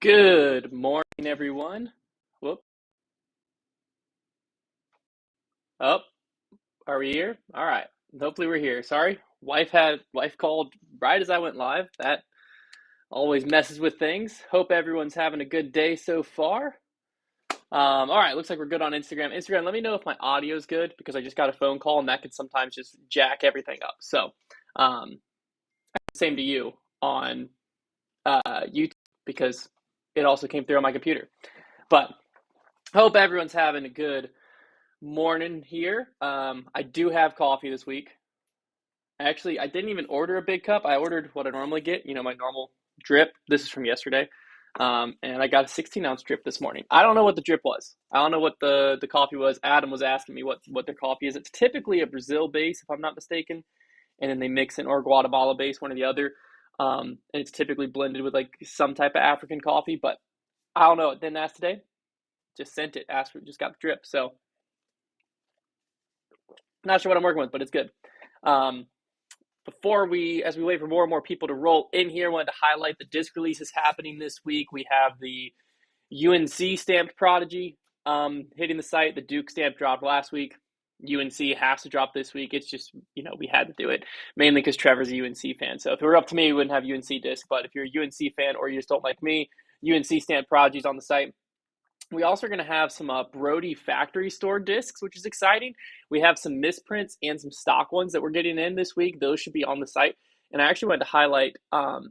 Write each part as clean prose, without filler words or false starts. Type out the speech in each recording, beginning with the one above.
Good morning, everyone. Whoop. Up. Are we here? All right. Hopefully we're here. Sorry. Wife called right as I went live. That always messes with things. Hope everyone's having a good day so far. All right. Looks like we're good on Instagram. Instagram, let me know if my audio is good because I just got a phone call and that could sometimes just jack everything up. So, um, same to you on YouTube because it also came through on my computer. But hope everyone's having a good morning here. I do have coffee this week. Actually, I didn't even order a big cup. I ordered what I normally get, my normal drip. This is from yesterday. And I got a 16-ounce drip this morning. I don't know what the drip was. I don't know what the coffee was. Adam was asking me what their coffee is. It's typically a Brazil base, if I'm not mistaken. And then they mix in or Guatemala base, one or the other. And it's typically blended with like some type of African coffee. But I don't know. Didn't ask today. Just sent it. Asked for it. Just got the drip. So not sure what I'm working with, but it's good. As we wait for more and more people to roll in here, I wanted to highlight the disc releases happening this week. We have the UNC stamped Prodigy hitting the site. The Duke stamp dropped last week. UNC has to drop this week. It's just, we had to do it, mainly because Trevor's a UNC fan. So if it were up to me, we wouldn't have UNC disc. But if you're a UNC fan or you just don't like me, UNC stamped Prodigy's on the site. We also are going to have some Brody factory store discs, which is exciting. We have some misprints and some stock ones that we're getting in this week. Those should be on the site. And I actually wanted to highlight,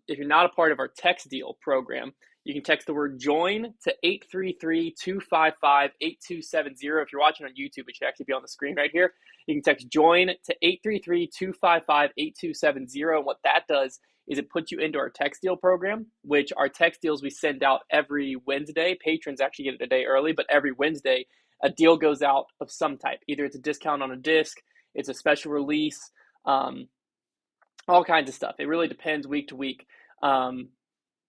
if you're not a part of our text deal program, you can text the word JOIN to 833-255-8270. If you're watching on YouTube, it should actually be on the screen right here. You can text JOIN to 833-255-8270. And what that does is it puts you into our text deal program, which our text deals we send out every Wednesday. Patrons actually get it a day early, but every Wednesday, a deal goes out of some type. Either it's a discount on a disc, it's a special release, all kinds of stuff. It really depends week to week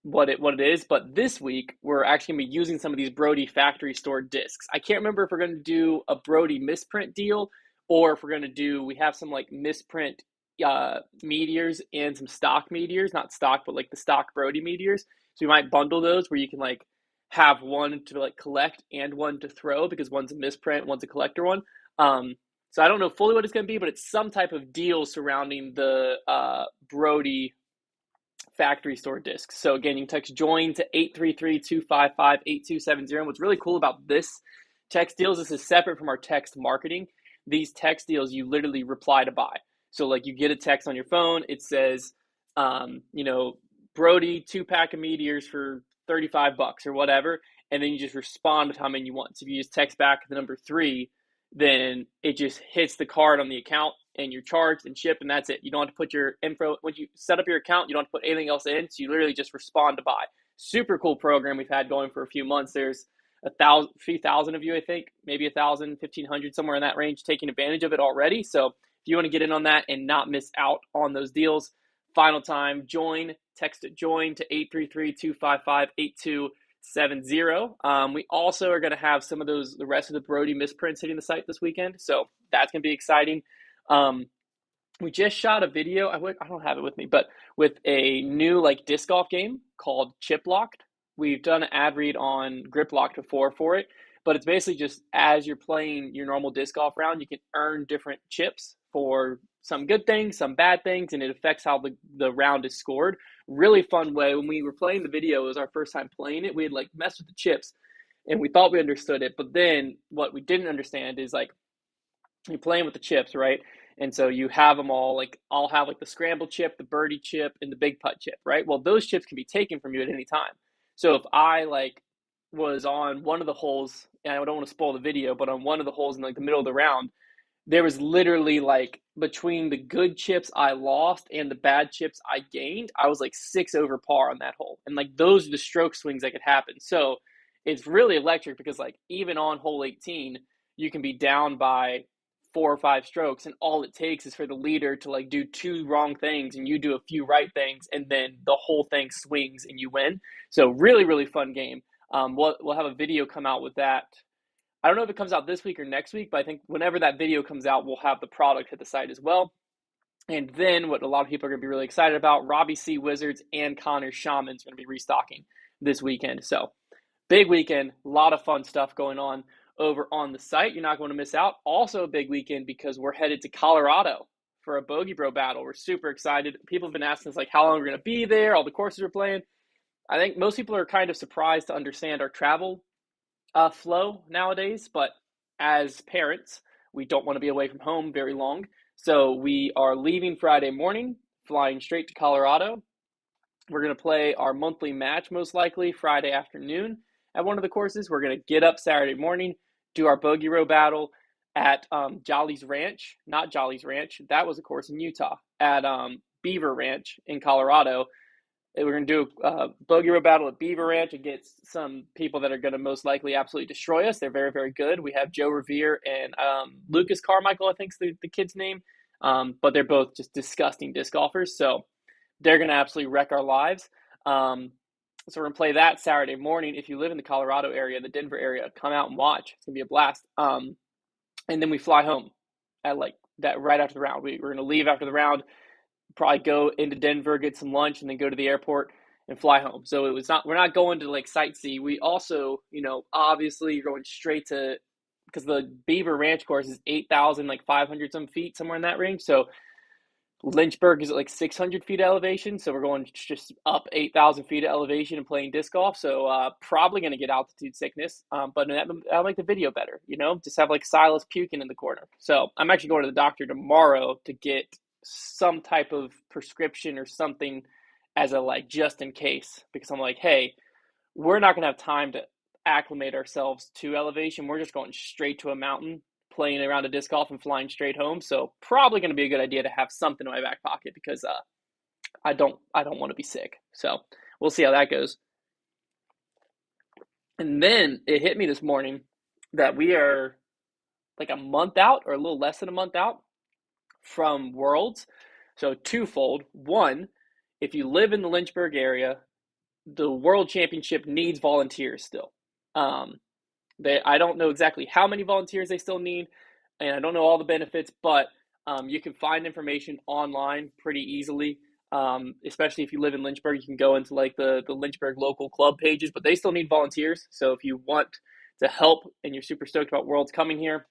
what it is. But this week, we're actually going to be using some of these Brody factory store discs. I can't remember if we're going to do a Brody misprint deal or if we're going to do, we have some like misprint meteors and some stock meteors, not stock, but like the stock Brody meteors. So we might bundle those where you can like have one to like collect and one to throw because one's a misprint, one's a collector one. So I don't know fully what it's going to be, but it's some type of deal surrounding the Brody factory store discs. So again, you can text JOIN to 833-255-8270. And what's really cool about this text deals, this is separate from our text marketing. These text deals, you literally reply to buy. So like you get a text on your phone, it says, Brody 2-pack of meteors for $35 or whatever. And then you just respond with how many you want. So if you just text back the number 3, then it just hits the card on the account and you're charged and shipped, and that's it. You don't have to put your info. When you set up your account, you don't have to put anything else in. So you literally just respond to buy. Super cool program we've had going for a few months. There's a few thousand of you, I think, maybe 1,000, 1,500, somewhere in that range, taking advantage of it already. So if you want to get in on that and not miss out on those deals, final time, text it JOIN to 833-255-8270. We also are going to have some of the rest of the Brody misprints hitting the site this weekend. So that's going to be exciting. We just shot a video. I don't have it with me, but with a new like disc golf game called Chip Locked. We've done an ad read on Grip Locked before for it, but it's basically just as you're playing your normal disc golf round, you can earn different chips for some good things, some bad things, and it affects how the round is scored. Really fun way. When we were playing the video, it was our first time playing it. We had like messed with the chips and we thought we understood it, but then what we didn't understand is like you're playing with the chips, right? And so you have them all, like I'll have like the scramble chip, the birdie chip, and the big putt chip, right? Well, those chips can be taken from you at any time. So if I like was on one of the holes, and I don't want to spoil the video, but on one of the holes in like the middle of the round, there was literally like between the good chips I lost and the bad chips I gained, I was like 6 over par on that hole. And like those are the stroke swings that could happen. So it's really electric because like even on hole 18, you can be down by 4 or 5 strokes, and all it takes is for the leader to like do 2 wrong things and you do a few right things, and then the whole thing swings and you win. So really, really fun game. We'll have a video come out with that. I don't know if it comes out this week or next week, but I think whenever that video comes out, we'll have the product hit the site as well. And then what a lot of people are going to be really excited about, Robbie C. Wizards and Connor Shaman's going to be restocking. this weekend. So big weekend, a lot of fun stuff going on over on the site. You're not going to miss out. Also a big weekend because we're headed to Colorado for a Bogey Bro battle. We're super excited. People have been asking us like how long we're going to be there, all the courses we're playing. I think most people are kind of surprised to understand our travel flow nowadays, but as parents, we don't want to be away from home very long. So we are leaving Friday morning, flying straight to Colorado. We're going to play our monthly match most likely Friday afternoon at one of the courses. We're going to get up Saturday morning, do our bogey row battle at Jolly's Ranch, not Jolly's Ranch. That was a course in Utah, at Beaver Ranch in Colorado. We're going to do a bogey row battle at Beaver Ranch against some people that are going to most likely absolutely destroy us. They're very, very good. We have Joe Revere and Lucas Carmichael, I think is the kid's name. But they're both just disgusting disc golfers. So they're going to absolutely wreck our lives. So we're going to play that Saturday morning. If you live in the Colorado area, the Denver area, come out and watch. It's going to be a blast. And then we fly home at like that right after the round. We're going to leave after the round, probably go into Denver, get some lunch, and then go to the airport and fly home. So we're not going to like sightsee. We also, obviously you're going straight to, because the Beaver Ranch course is 8,500 some feet, somewhere in that range. So Lynchburg is at like 600 feet of elevation. So we're going just up 8,000 feet of elevation and playing disc golf. So probably going to get altitude sickness. But that'll make the video better, just have like Silas puking in the corner. So I'm actually going to the doctor tomorrow to get some type of prescription or something as a like just in case, because I'm like, hey, we're not going to have time to acclimate ourselves to elevation. We're just going straight to a mountain, playing around a disc golf and flying straight home. So probably going to be a good idea to have something in my back pocket because I don't want to be sick. So we'll see how that goes. And then it hit me this morning that we are like a month out or a little less than a month out from Worlds. So twofold. One, if you live in the Lynchburg area, the World Championship needs volunteers still. I don't know exactly how many volunteers they still need, and I don't know all the benefits, but you can find information online pretty easily. Especially if you live in Lynchburg, you can go into like the Lynchburg local club pages, but they still need volunteers. So if you want to help and you're super stoked about Worlds coming here,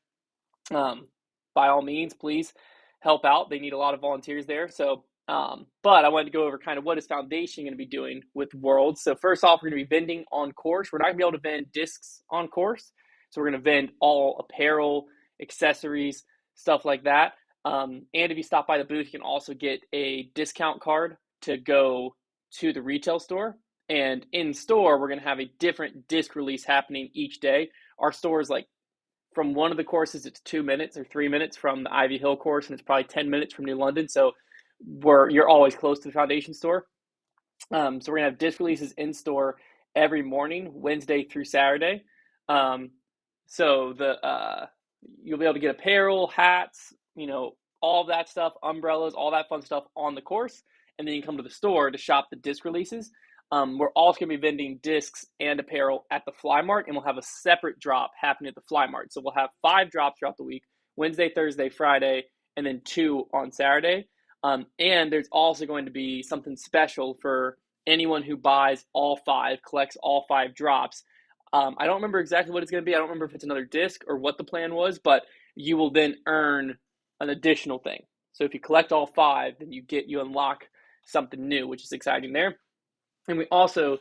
by all means, please help out. They need a lot of volunteers there. So, but I wanted to go over kind of what is Foundation going to be doing with Worlds. So first off, we're going to be vending on course. We're not going to be able to vend discs on course. So we're going to vend all apparel, accessories, stuff like that. And if you stop by the booth, you can also get a discount card to go to the retail store. And in store, we're going to have a different disc release happening each day. Our store is like, from one of the courses, it's 2 minutes or 3 minutes from the Ivy Hill course, and it's probably 10 minutes from New London. So you're always close to the Foundation store. So we're gonna have disc releases in store every morning, Wednesday through Saturday. So you'll be able to get apparel, hats, all of that stuff, umbrellas, all that fun stuff on the course, and then you can come to the store to shop the disc releases. We're also going to be vending discs and apparel at the Fly Mart, and we'll have a separate drop happening at the Fly Mart. So we'll have 5 drops throughout the week, Wednesday, Thursday, Friday, and then 2 on Saturday. And there's also going to be something special for anyone who buys all 5, collects all 5 drops. I don't remember exactly what it's going to be. I don't remember if it's another disc or what the plan was, but you will then earn an additional thing. So if you collect all 5, then you unlock something new, which is exciting there. And we also,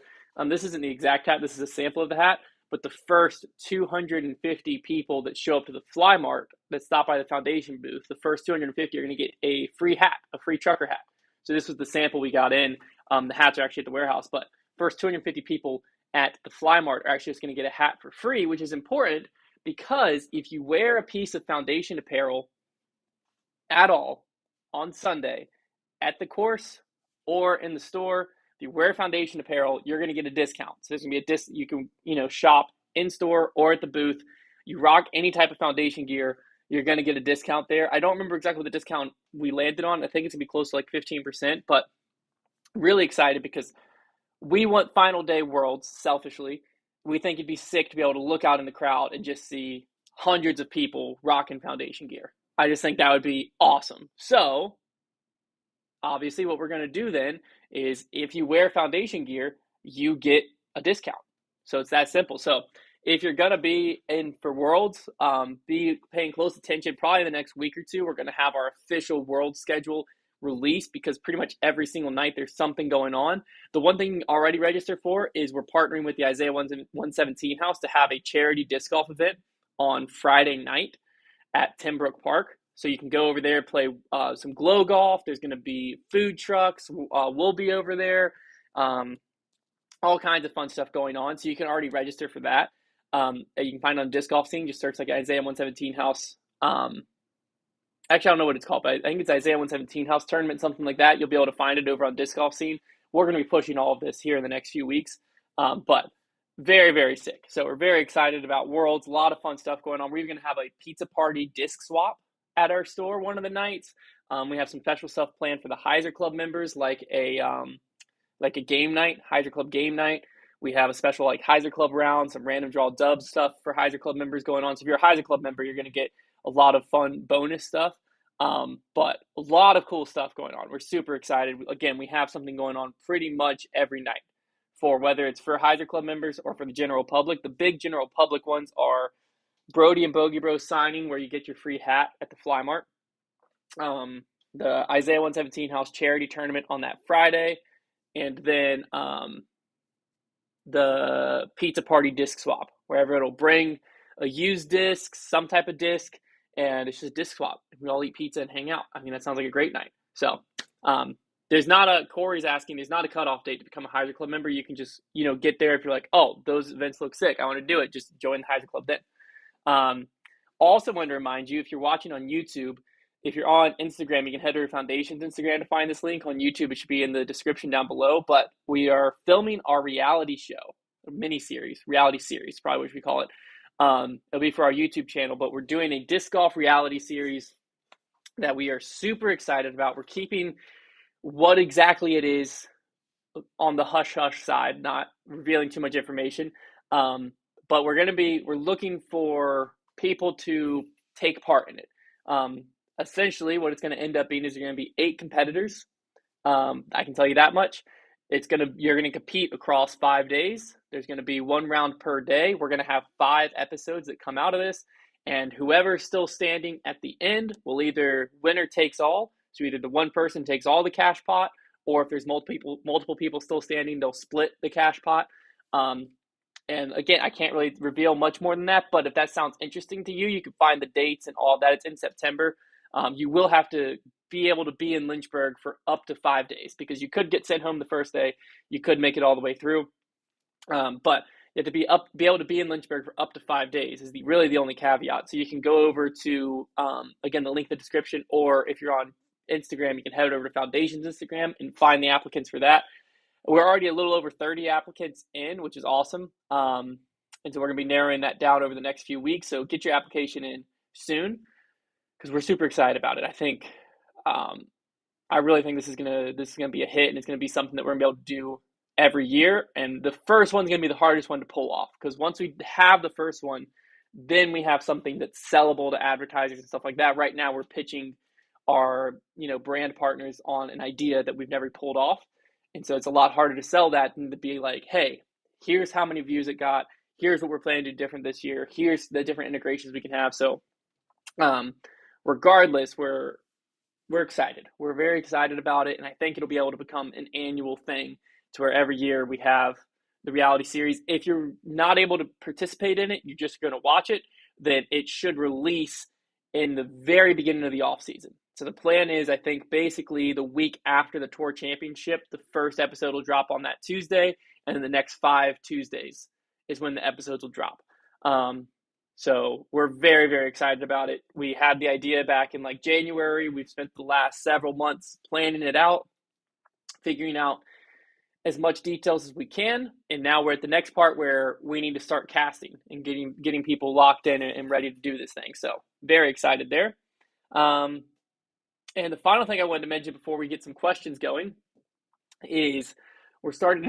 this isn't the exact hat, this is a sample of the hat, but the first 250 people that show up to the Fly Mart that stop by the Foundation booth, the first 250 are going to get a free hat, a free trucker hat. So this was the sample we got in. The hats are actually at the warehouse, but first 250 people at the Fly Mart are actually just going to get a hat for free, which is important because if you wear a piece of Foundation apparel at all on Sunday at the course or in the store, if you wear Foundation apparel, you're going to get a discount. So there's going to be a disc. You can, shop in store or at the booth. You rock any type of Foundation gear, you're going to get a discount there. I don't remember exactly what the discount we landed on. I think it's going to be close to like 15%, but really excited because we want final day Worlds, selfishly. We think it'd be sick to be able to look out in the crowd and just see hundreds of people rocking Foundation gear. I just think that would be awesome. So obviously what we're going to do then is if you wear Foundation gear, you get a discount. So it's that simple. So if you're going to be in for Worlds, be paying close attention. Probably in the next week or two, we're going to have our official World schedule released, because pretty much every single night there's something going on. The one thing already registered for is we're partnering with the Isaiah 117 house to have a charity disc golf event on Friday night at Timbrook Park. So you can go over there, play some glow golf. There's going to be food trucks. We'll be over there. All kinds of fun stuff going on. So you can already register for that. You can find it on Disc Golf Scene. Just search like Isaiah 117 House. Actually, I don't know what it's called, but I think it's Isaiah 117 House Tournament, something like that. You'll be able to find it over on Disc Golf Scene. We're going to be pushing all of this here in the next few weeks. But very, very sick. So we're very excited about Worlds. A lot of fun stuff going on. We're even going to have a pizza party disc swap at our store one of the nights. We have some special stuff planned for the Heiser Club members, like a game night, Heiser Club game night. We have a special like Heiser Club round, some random draw dubs stuff for Heiser Club members going on. So if you're a Heiser Club member, you're going to get a lot of fun bonus stuff. But a lot of cool stuff going on. We're super excited. Again, we have something going on pretty much every night, for whether it's for Heiser Club members or for the general public. The big general public ones are Brody and Bogey Bros signing, where you get your free hat at the Fly Mart. The Isaiah 117 House charity tournament on that Friday. And then the pizza party disc swap, where everyone will bring a used disc, some type of disc, and it's just a disc swap. We all eat pizza and hang out. I mean, that sounds like a great night. So there's not a, Corey's asking, there's not a cutoff date to become a Heiser Club member. You can just, get there if you're like, oh, those events look sick, I want to do it. Just join the Heiser Club then. Also wanted to remind you, if you're watching on YouTube, if you're on Instagram, you can head to your foundation's Instagram to find this link. On YouTube, it should be in the description down below. But we are filming our reality show, a miniseries, reality series, probably what we call it. It'll be for our YouTube channel, but we're doing a disc golf reality series that we are super excited about. We're keeping what exactly it is on the hush-hush side, not revealing too much information. But we're looking for people to take part in it. Essentially, what it's going to end up being is you're going to be 8 competitors. I can tell you that much. You're going to compete across 5 days. There's going to be 1 round per day. We're going to have 5 episodes that come out of this, and whoever's still standing at the end will either winner takes all. So either the one person takes all the cash pot, or if there's multiple people still standing, they'll split the cash pot. And again, I can't really reveal much more than that, but if that sounds interesting to you, you can find the dates and all that. It's in September. You will have to be able to be in Lynchburg for up to 5 days, because you could get sent home the first day. You could make it all the way through. But you have to be able to be in Lynchburg for up to 5 days is really the only caveat. So you can go over to, again, the link in the description, or if you're on Instagram, you can head over to Foundation's Instagram and find the applicants for that. We're already a little over 30 applicants in, which is awesome. And so we're going to be narrowing that down over the next few weeks. So get your application in soon, because we're super excited about it. I really think this is gonna be a hit, and it's gonna be something that we're gonna be able to do every year. And the first one's gonna be the hardest one to pull off, because once we have the first one, then we have something that's sellable to advertisers and stuff like that. Right now, we're pitching our brand partners on an idea that we've never pulled off, and so it's a lot harder to sell that than to be like, hey, here's how many views it got. Here's what we're planning to do different this year. Here's the different integrations we can have. So, regardless, we're excited. We're very excited about it, and I think it'll be able to become an annual thing, to where every year we have the reality series. If you're not able to participate in it, you're just going to watch it, then it should release in the very beginning of the off season. So the plan is, I think, basically the week after the Tour Championship, the first episode will drop on that Tuesday, and then the next 5 Tuesdays is when the episodes will drop. So we're very, very excited about it. We had the idea back in like January. We've spent the last several months planning it out, figuring out as much details as we can. And now we're at the next part where we need to start casting and getting people locked in and ready to do this thing. So very excited there. And the final thing I wanted to mention before we get some questions going is we're starting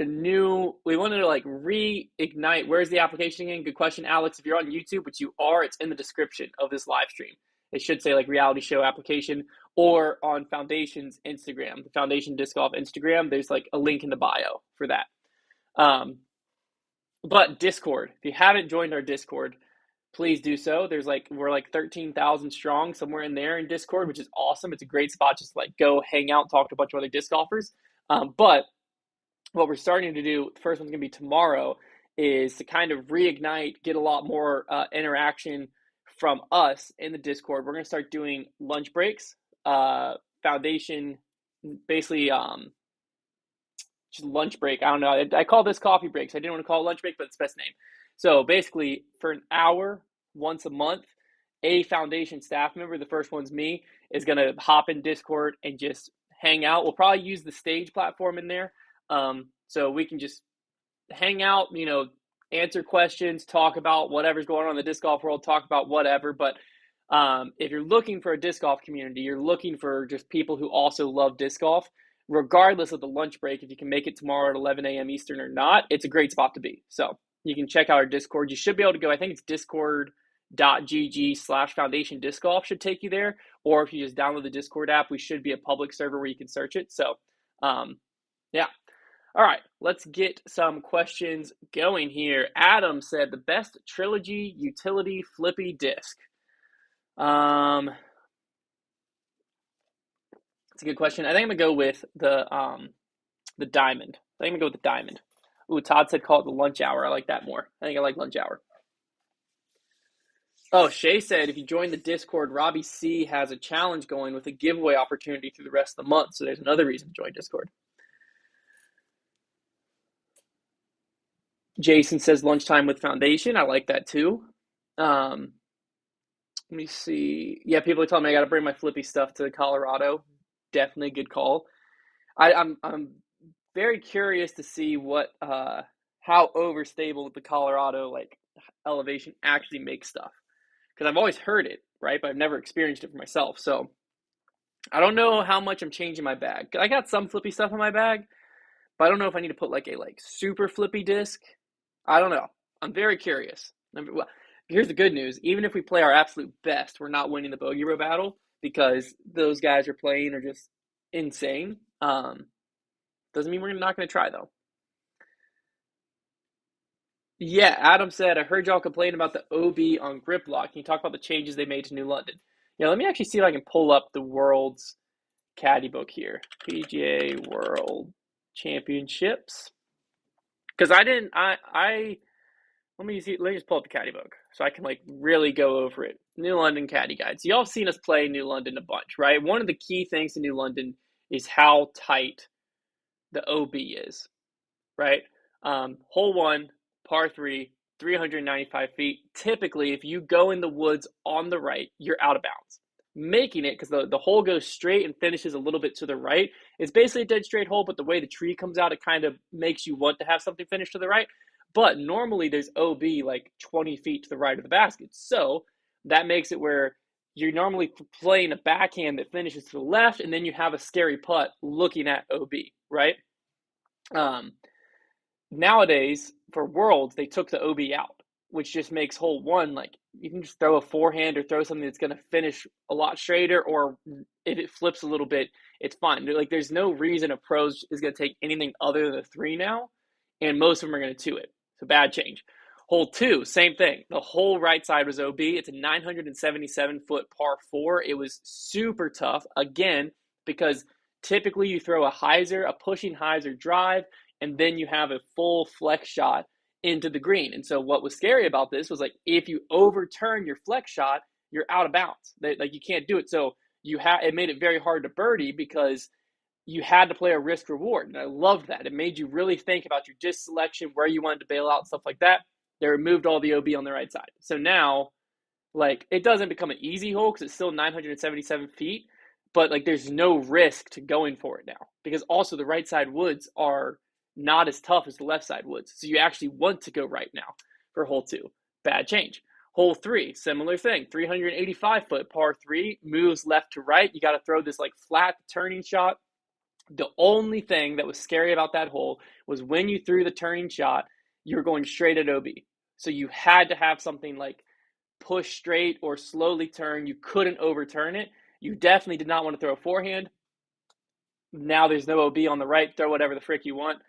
we wanted to like reignite. Where's the application again? Good question, Alex. If you're on YouTube, which you are, it's in the description of this live stream. It should say like reality show application, or on Foundation's Instagram, the Foundation Disc Golf Instagram. There's like a link in the bio for that. But Discord, if you haven't joined our Discord, please do so. We're like 13,000 strong somewhere in there in Discord, which is awesome. It's a great spot just to like go hang out, talk to a bunch of other disc golfers. But what we're starting to do, the first one's going to be tomorrow, is to kind of reignite, get a lot more interaction from us in the Discord. We're going to start doing lunch breaks, foundation, basically just lunch break. I don't know. I call this coffee breaks. I didn't want to call it lunch break, but it's the best name. So basically, for an hour once a month, a foundation staff member, the first one's me, is going to hop in Discord and just hang out. We'll probably use the stage platform in there. So we can just hang out, answer questions, talk about whatever's going on in the disc golf world, talk about whatever. But if you're looking for a disc golf community, you're looking for just people who also love disc golf, regardless of the lunch break, if you can make it tomorrow at 11 a.m. Eastern or not, it's a great spot to be. So you can check out our Discord. You should be able to go, I think it's discord.gg/foundation disc golf should take you there. Or if you just download the Discord app, we should be a public server where you can search it. So, yeah. All right, let's get some questions going here. Adam said the best trilogy utility flippy disc. It's a good question. I think I'm gonna go with the diamond. I think I'm gonna go with the diamond. Ooh, Todd said call it the lunch hour. I like that more. I think I like lunch hour. Oh, Shay said if you join the Discord, Robbie C has a challenge going with a giveaway opportunity through the rest of the month. So there's another reason to join Discord. Jason says lunchtime with foundation. I like that too. Let me see. Yeah, people are telling me I got to bring my flippy stuff to Colorado. Definitely a good call. I'm very curious to see what how overstable the Colorado like elevation actually makes stuff, because I've always heard it, right, but I've never experienced it for myself. So I don't know how much I'm changing my bag. I got some flippy stuff in my bag, but I don't know if I need to put like a super flippy disc. I don't know. I'm very curious. Well, here's the good news. Even if we play our absolute best, we're not winning the bogey row battle because those guys are playing are just insane. Doesn't mean we're not going to try, though. Yeah, Adam said, I heard y'all complain about the OB on grip lock. Can you talk about the changes they made to New London? Yeah, let me actually see if I can pull up the world's caddy book here. PGA World Championships. Because let me just pull up the caddy book so I can like really go over it. New London caddy guide. So y'all have seen us play New London a bunch, right? One of the key things to New London is how tight the OB is, right? Hole one, par three, 395 feet. Typically, if you go in the woods on the right, you're out of bounds. Making it, because the hole goes straight and finishes a little bit to the right. It's basically a dead straight hole, but the way the tree comes out, it kind of makes you want to have something finish to the right. But normally there's OB like 20 feet to the right of the basket. So that makes it where you're normally playing a backhand that finishes to the left, and then you have a scary putt looking at OB, right? Nowadays, for Worlds, they took the OB out, which just makes hole one like you can just throw a forehand or throw something that's going to finish a lot straighter, or if it flips a little bit, it's fine. Like there's no reason a pro is going to take anything other than a three now, and most of them are going to two it. So bad change. Hole two, same thing. The whole right side was OB. It's a 977-foot par four. It was super tough, again, because typically you throw a pushing hyzer drive, and then you have a full flex shot into the green. And so what was scary about this was like if you overturn your flex shot, you're out of bounds. Like you can't do it. So it made it very hard to birdie because you had to play a risk reward. And I loved that. It made you really think about your disc selection, where you wanted to bail out, stuff like that. They removed all the OB on the right side. So now, like, it doesn't become an easy hole because it's still 977 feet, but like there's no risk to going for it now, because also the right side woods are not as tough as the left side woods. So you actually want to go right now for hole two. Bad change. Hole three, similar thing. 385-foot par three, moves left to right. You got to throw this like flat turning shot. The only thing that was scary about that hole was when you threw the turning shot, you were going straight at OB. So you had to have something like push straight or slowly turn. You couldn't overturn it. You definitely did not want to throw a forehand. Now there's no OB on the right. Throw whatever the frick you want.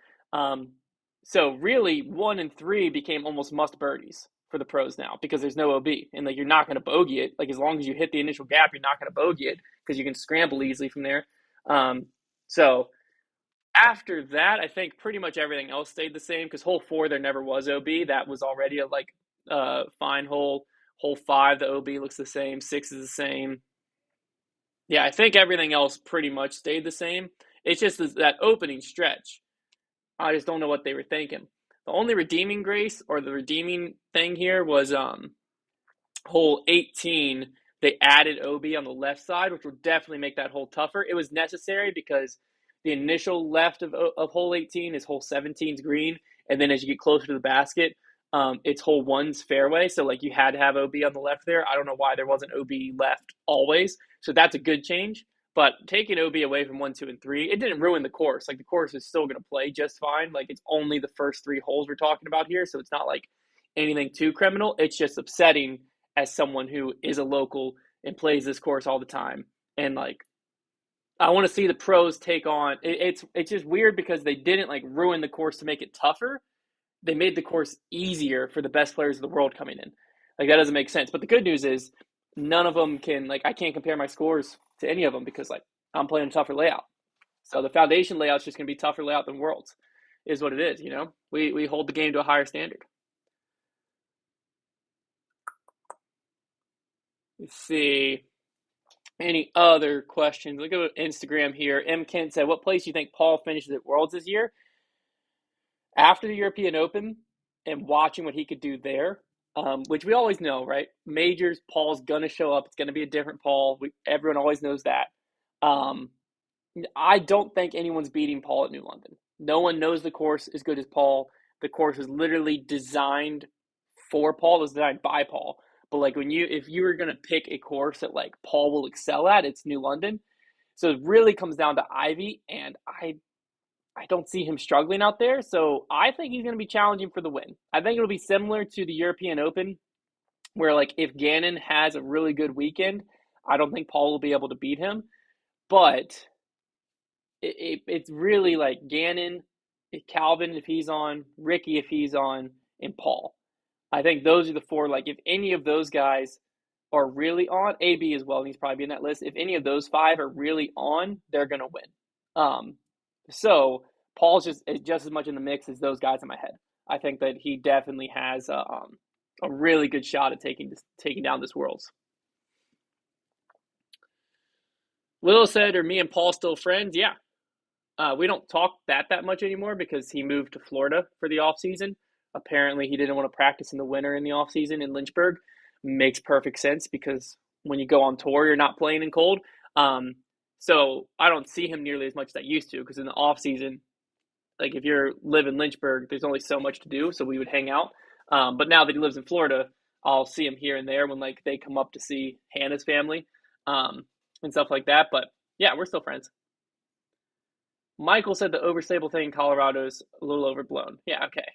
So really, 1 and 3 became almost must birdies for the pros now because there's no OB, and like you're not going to bogey it. Like as long as you hit the initial gap, you're not going to bogey it because you can scramble easily from there. So after that, I think pretty much everything else stayed the same because hole 4 there never was OB. That was already a like fine hole. Hole 5 the OB looks the same. 6 is the same. Yeah, I think everything else pretty much stayed the same. It's just that opening stretch. I just don't know what they were thinking. The only redeeming grace or the redeeming thing here was hole 18. They added OB on the left side, which will definitely make that hole tougher. It was necessary because the initial left of hole 18 is hole 17's green, and then as you get closer to the basket, it's hole 1's fairway. So like you had to have OB on the left there. I don't know why there wasn't OB left always. So that's a good change. But taking OB away from 1, 2, and 3, it didn't ruin the course. Like the course is still going to play just fine. Like it's only the first 3 holes we're talking about here, so it's not like anything too criminal. It's just upsetting as someone who is a local and plays this course all the time. And like I want to see the pros take on it's just weird because they didn't like ruin the course to make it tougher. They made the course easier for the best players of the world coming in. Like that doesn't make sense. But the good news is none of them can like I can't compare my scores to any of them because like I'm playing a tougher layout. So the foundation layout's just gonna be tougher layout than Worlds, is what it is. You know, we hold the game to a higher standard. Let's see. Any other questions? Look at Instagram here. M. Kent said, "What place do you think Paul finishes at Worlds this year?" After the European Open and watching what he could do there, which we always know, right? Majors, Paul's gonna show up. It's gonna be a different Paul. Everyone always knows that. Um, I don't think anyone's beating Paul at New London. No one knows the course as good as Paul. The course is literally designed for Paul. It was designed by Paul. But like if you were gonna pick a course that like Paul will excel at, it's New London. So it really comes down to Ivy, and I don't see him struggling out there. So I think he's gonna be challenging for the win. I think it'll be similar to the European Open, where like if Gannon has a really good weekend, I don't think Paul will be able to beat him. But it's really like Gannon, Calvin if he's on, Ricky if he's on, and Paul. I think those are the 4. Like if any of those guys are really on, AB as well, and he's probably in that list. If any of those 5 are really on, they're gonna win. So Paul's just as much in the mix as those guys in my head. I think that he definitely has a really good shot at taking down this Worlds. Little said, "Are me and Paul still friends?" Yeah, we don't talk that much anymore because he moved to Florida for the off season. Apparently, he didn't want to practice in the winter in the off season in Lynchburg. Makes perfect sense because when you go on tour, you're not playing in cold. So I don't see him nearly as much as I used to because in the off season, like if you're live in Lynchburg, there's only so much to do. So we would hang out. But now that he lives in Florida, I'll see him here and there when like they come up to see Hannah's family, and stuff like that. But yeah, we're still friends. Michael said the overstable thing in Colorado is a little overblown. Yeah, okay.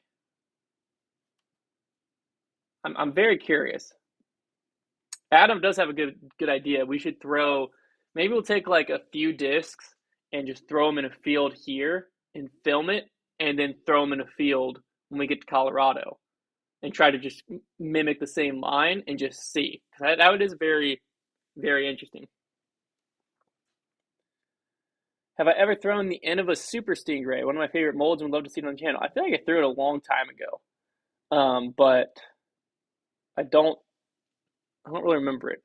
I'm very curious. Adam does have a good idea. We should maybe we'll take like a few discs and just throw them in a field here and film it, and then throw them in a field when we get to Colorado, and try to just mimic the same line and just see. That is very, very interesting. Have I ever thrown the end of a super stingray? One of my favorite molds, and would love to see it on the channel. I feel like I threw it a long time ago, but I don't. I don't really remember it.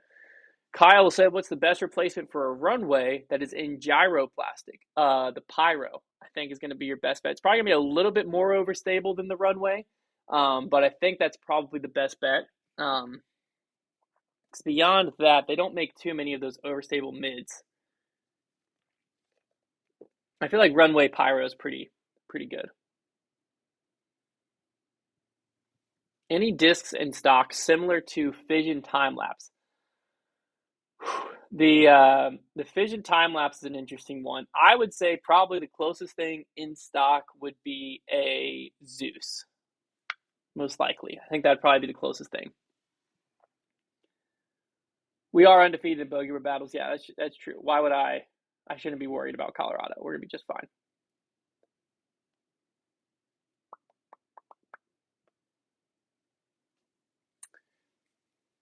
Kyle said, "What's the best replacement for a runway that is in gyroplastic?" The Pyro, I think, is going to be your best bet. It's probably going to be a little bit more overstable than the runway, but I think that's probably the best bet. Um, 'Cause beyond that, they don't make too many of those overstable mids. I feel like runway Pyro is pretty good. Any discs in stock similar to Fission time lapse? The Fission time lapse is an interesting one. I would say probably the closest thing in stock would be a Zeus, most likely. I think that'd probably be the closest thing. We are undefeated in bogey battles. Yeah, that's true. Why would I? I shouldn't be worried about Colorado. We're gonna be just fine.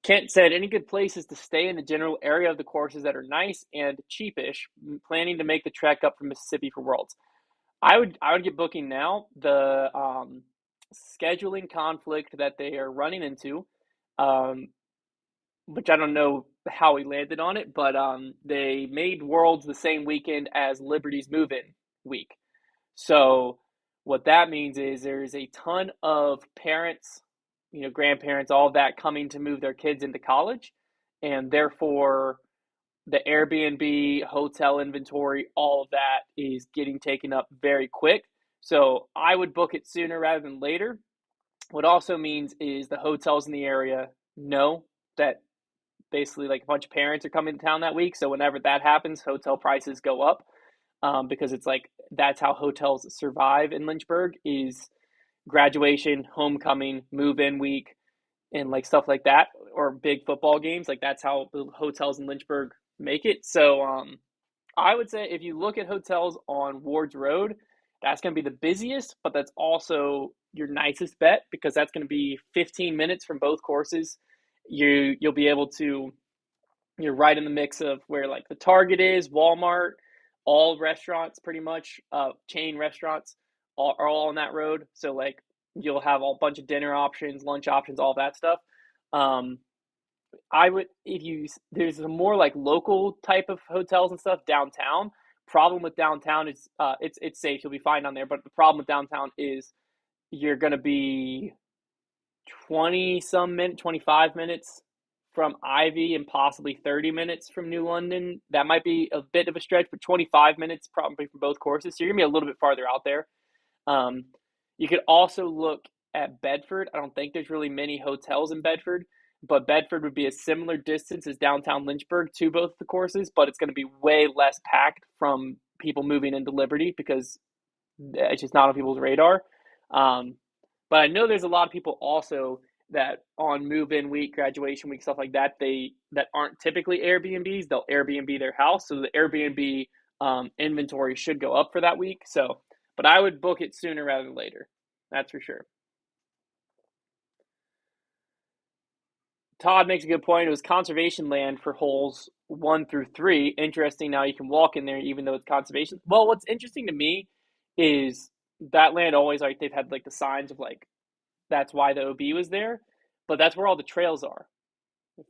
Kent said, any good places to stay in the general area of the courses that are nice and cheapish, planning to make the trek up from Mississippi for Worlds. I would get booking now. The scheduling conflict that they are running into, um, which I don't know how he landed on it, but they made Worlds the same weekend as Liberty's move-in week. So what that means is there's a ton of parents, grandparents, all of that coming to move their kids into college, and therefore the Airbnb, hotel inventory, all of that is getting taken up very quick. So I would book it sooner rather than later. What also means is the hotels in the area know that basically like a bunch of parents are coming to town that week. So whenever that happens, hotel prices go up, because it's like that's how hotels survive in Lynchburg is graduation, homecoming, move-in week, and like stuff like that, or big football games. Like that's how the hotels in Lynchburg make it. So I would say if you look at hotels on Ward's Road, that's going to be the busiest, but that's also your nicest bet because that's going to be 15 minutes from both courses. You'll be able to, you're right in the mix of where like the Target is, Walmart, all restaurants pretty much, chain restaurants are all on that road. So like you'll have a bunch of dinner options, lunch options, all that stuff. Um, I would, if you, there's a more like local type of hotels and stuff downtown. Problem with downtown is it's safe, you'll be fine down there. But the problem with downtown is you're gonna be 25 minutes from Ivy and possibly 30 minutes from New London. That might be a bit of a stretch, but 25 minutes probably from both courses. So you're gonna be a little bit farther out there. Um, you could also look at Bedford. I don't think there's really many hotels in Bedford, but Bedford would be a similar distance as downtown Lynchburg to both the courses, but it's going to be way less packed from people moving into Liberty because it's just not on people's radar. Um, but I know there's a lot of people also that on move-in week, graduation week, stuff like that, that aren't typically Airbnbs. They'll Airbnb their house, so the Airbnb inventory should go up for that week. So, but I would book it sooner rather than later. That's for sure. Todd makes a good point. It was conservation land for holes 1 through 3. Interesting. Now you can walk in there even though it's conservation. Well, what's interesting to me is that land always like they've had like the signs of like that's why the OB was there, but that's where all the trails are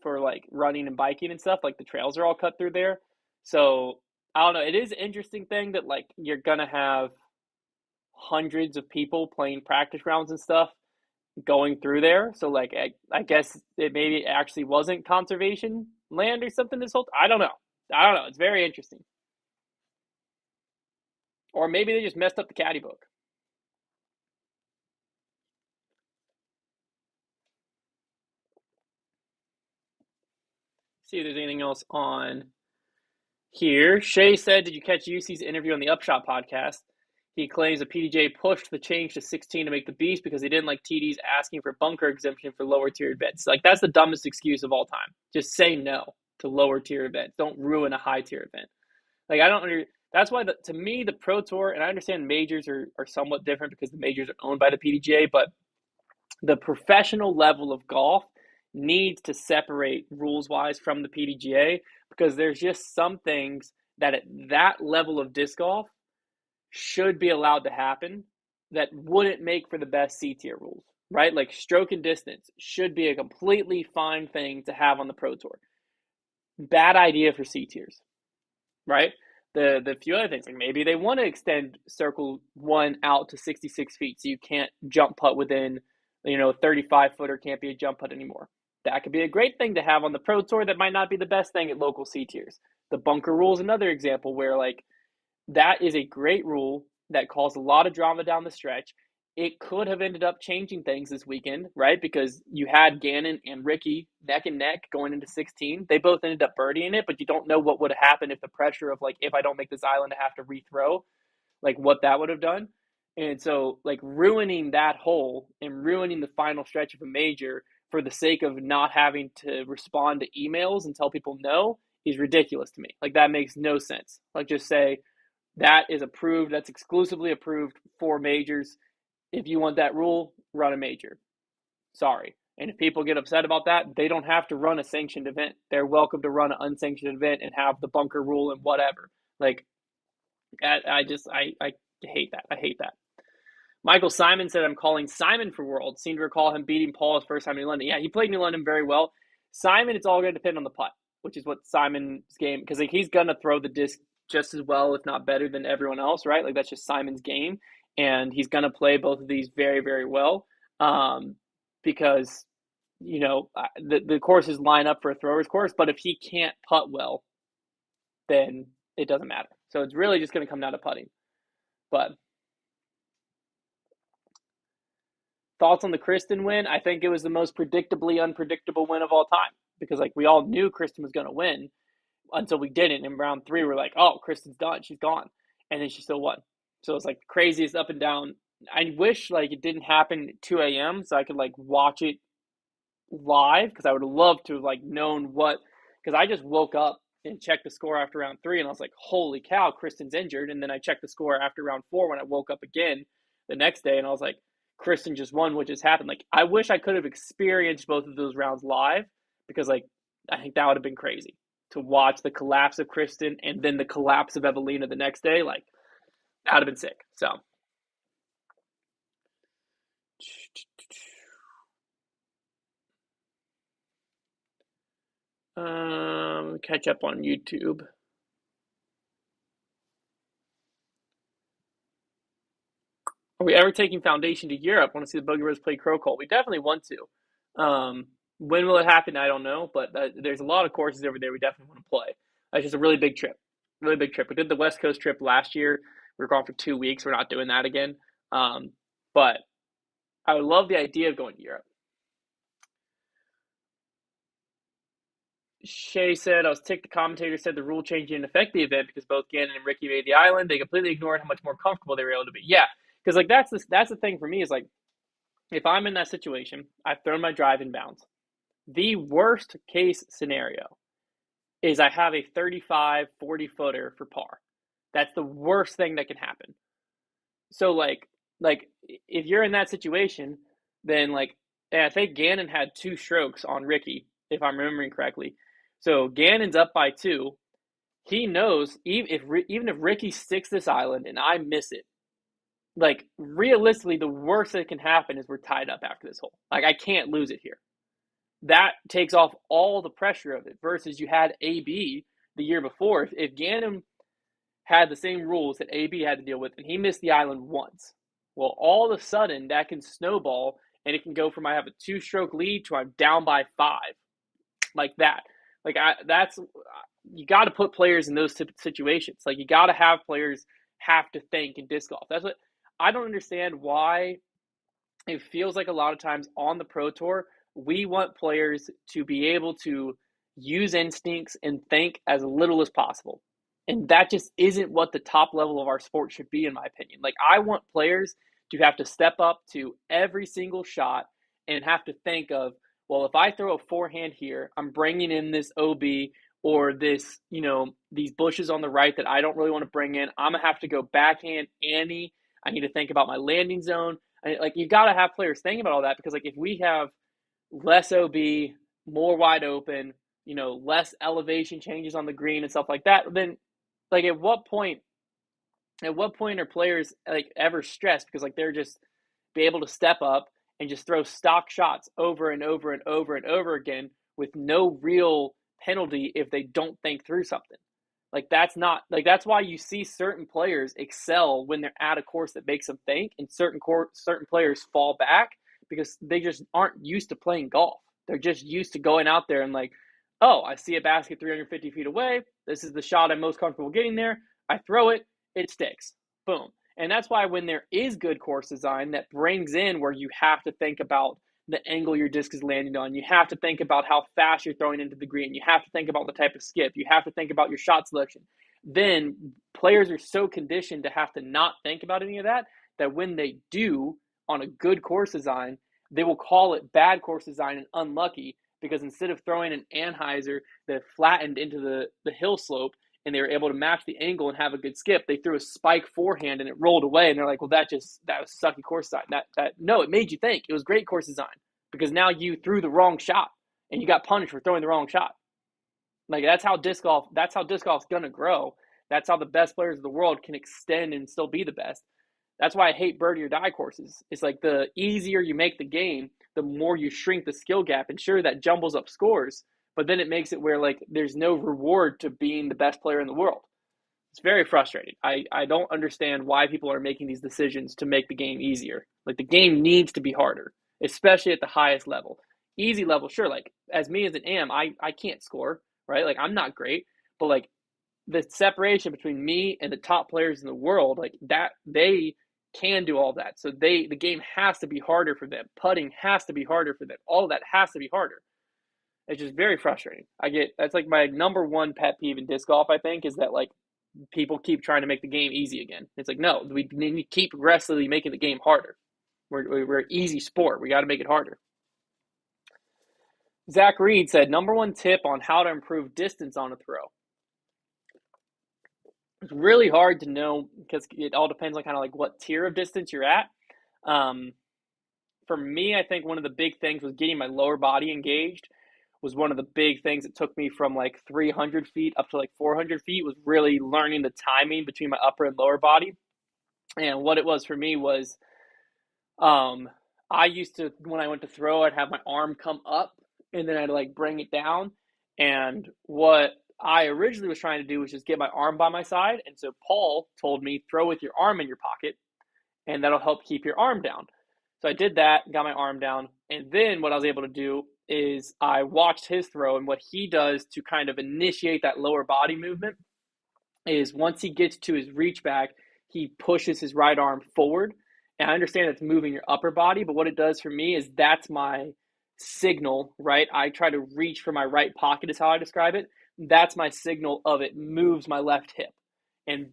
for like running and biking and stuff. Like the trails are all cut through there. So I don't know. It is an interesting thing that like you're gonna have hundreds of people playing practice rounds and stuff going through there. So like I guess it maybe actually wasn't conservation land or something this whole I don't know. I don't know. It's very interesting. Or maybe they just messed up the caddy book. See if there's anything else on here. Shay said, did you catch UC's interview on the Upshot podcast? He claims the PDJ pushed the change to 16 to make the beast because they didn't like TDs asking for bunker exemption for lower tier events. Like, that's the dumbest excuse of all time. Just say no to lower tier events. Don't ruin a high tier event. Like, I don't under. That's why, to me, the Pro Tour, and I understand majors are somewhat different because the majors are owned by the PDGA, but the professional level of golf needs to separate rules wise from the PDGA because there's just some things that at that level of disc golf should be allowed to happen that wouldn't make for the best C tier rules, right? Like stroke and distance should be a completely fine thing to have on the Pro Tour. Bad idea for C tiers, right? The few other things, like maybe they want to extend circle one out to 66 feet so you can't jump putt within 35 footer can't be a jump putt anymore. That could be a great thing to have on the Pro Tour that might not be the best thing at local C tiers. The bunker rule is another example where like that is a great rule that caused a lot of drama down the stretch. It could have ended up changing things this weekend, right? Because you had Gannon and Ricky neck and neck going into 16. They both ended up birdieing it, but you don't know what would have happened if the pressure of like, if I don't make this island, I have to rethrow, like what that would have done. And so like ruining that hole and ruining the final stretch of a major for the sake of not having to respond to emails and tell people no is ridiculous to me. Like that makes no sense. Like just say that is approved. That's exclusively approved for majors. If you want that rule, run a major. Sorry. And if people get upset about that, they don't have to run a sanctioned event. They're welcome to run an unsanctioned event and have the bunker rule and whatever. Like, I hate that. I hate that. Michael Simon said, I'm calling Simon for World. Seem to recall him beating Paul his first time in New London. Yeah, he played New London very well. Simon, it's all going to depend on the putt, which is what Simon's game, because like he's going to throw the disc just as well, if not better than everyone else, right? Like that's just Simon's game. And he's going to play both of these very, very well because, the courses line up for a thrower's course. But if he can't putt well, then it doesn't matter. So it's really just going to come down to putting. But thoughts on the Kristen win? I think it was the most predictably unpredictable win of all time because like we all knew Kristen was going to win until we didn't. In round 3, we're like, oh, Kristen's done. She's gone. And then she still won. So it's like the craziest up and down. I wish like it didn't happen at 2 a.m. so I could like watch it live because I would have loved to have like known what, because I just woke up and checked the score after round 3 and I was like, holy cow, Kristen's injured. And then I checked the score after round 4 when I woke up again the next day and I was like, Kristen just won, what just happened. Like, I wish I could have experienced both of those rounds live because, like, I think that would have been crazy to watch the collapse of Kristen and then the collapse of Evelina the next day. Like, that would have been sick. So, catch up on YouTube. Are we ever taking Foundation to Europe? Want to see the Bogey Rose play Crow Cult? We definitely want to. When will it happen? I don't know, but there's a lot of courses over there we definitely want to play. It's just a really big trip. Really big trip. We did the West Coast trip last year. We were gone for 2 weeks. We're not doing that again. But I would love the idea of going to Europe. Shay said, I was ticked the commentator said the rule change didn't affect the event because both Gannon and Ricky made the island. They completely ignored how much more comfortable they were able to be. Yeah, because like that's the thing for me is like if I'm in that situation, I've thrown my drive in bounds. The worst case scenario is I have a 35, 40 footer for par. That's the worst thing that can happen. So like if you're in that situation, then like I think Gannon had 2 strokes on Ricky, if I'm remembering correctly. So Gannon's up by 2. He knows even if Ricky sticks this island and I miss it, like realistically, the worst that can happen is we're tied up after this hole. Like I can't lose it here. That takes off all the pressure of it versus you had AB the year before. If Gannon had the same rules that AB had to deal with and he missed the island once, well, all of a sudden that can snowball and it can go from I have a 2-stroke lead to I'm down by 5, like that. Like that's you got to put players in those situations. Like you got to have players have to think in disc golf. That's what I don't understand why it feels like a lot of times on the Pro Tour we want players to be able to use instincts and think as little as possible. And that just isn't what the top level of our sport should be, in my opinion. Like, I want players to have to step up to every single shot and have to think of, well, if I throw a forehand here, I'm bringing in this OB or this, these bushes on the right that I don't really want to bring in. I'm going to have to go backhand Annie. I need to think about my landing zone. Like, you got to have players thinking about all that because, like, if we have less OB, more wide open, less elevation changes on the green and stuff like that, then like at what point are players like ever stressed because like they're just be able to step up and just throw stock shots over and over and over and over again with no real penalty if they don't think through something. Like that's why you see certain players excel when they're at a course that makes them think, and certain players fall back because they just aren't used to playing golf. They're just used to going out there and like, oh, I see a basket 350 feet away. This is the shot I'm most comfortable getting there. I throw it, it sticks. Boom. And that's why when there is good course design that brings in where you have to think about the angle your disc is landing on, you have to think about how fast you're throwing into the green, you have to think about the type of skip, you have to think about your shot selection. Then players are so conditioned to have to not think about any of that, that when they do on a good course design, they will call it bad course design and unlucky because instead of throwing an Anheuser that flattened into the hill slope and they were able to match the angle and have a good skip, they threw a spike forehand and it rolled away. And they're like, well, that was sucky course design. No, it made you think. It was great course design because now you threw the wrong shot and you got punished for throwing the wrong shot. Like that's how disc golf's gonna grow. That's how the best players of the world can extend and still be the best. That's why I hate birdie or die courses. It's like the easier you make the game, the more you shrink the skill gap. And sure, that jumbles up scores, but then it makes it where like there's no reward to being the best player in the world. It's very frustrating. I don't understand why people are making these decisions to make the game easier. Like the game needs to be harder, especially at the highest level. Easy level, sure, like as me as an am, I can't score, right? Like I'm not great, but like the separation between me and the top players in the world, like that they can do all that. So the game has to be harder for them. Putting has to be harder for them. All of that has to be harder. It's just very frustrating. That's like my number one pet peeve in disc golf, I think, is that like people keep trying to make the game easy again. It's like, no, we need to keep progressively making the game harder. We're an easy sport. We got to make it harder. Zach Reed said, number one tip on how to improve distance on a throw. It's really hard to know because it all depends on kind of like what tier of distance you're at. For me, I think one of the big things was getting my lower body engaged was one of the big things that took me from like 300 feet up to like 400 feet was really learning the timing between my upper and lower body. And what it was for me was I used to, when I went to throw, I'd have my arm come up and then I'd like bring it down. And what I originally was trying to do was just get my arm by my side. And so Paul told me, throw with your arm in your pocket and that'll help keep your arm down. So I did that, got my arm down. And then what I was able to do is I watched his throw, and what he does to kind of initiate that lower body movement is once he gets to his reach back, he pushes his right arm forward. And I understand it's moving your upper body, but what it does for me is that's my signal, right? I try to reach for my right pocket is how I describe it. That's my signal of it moves my left hip. And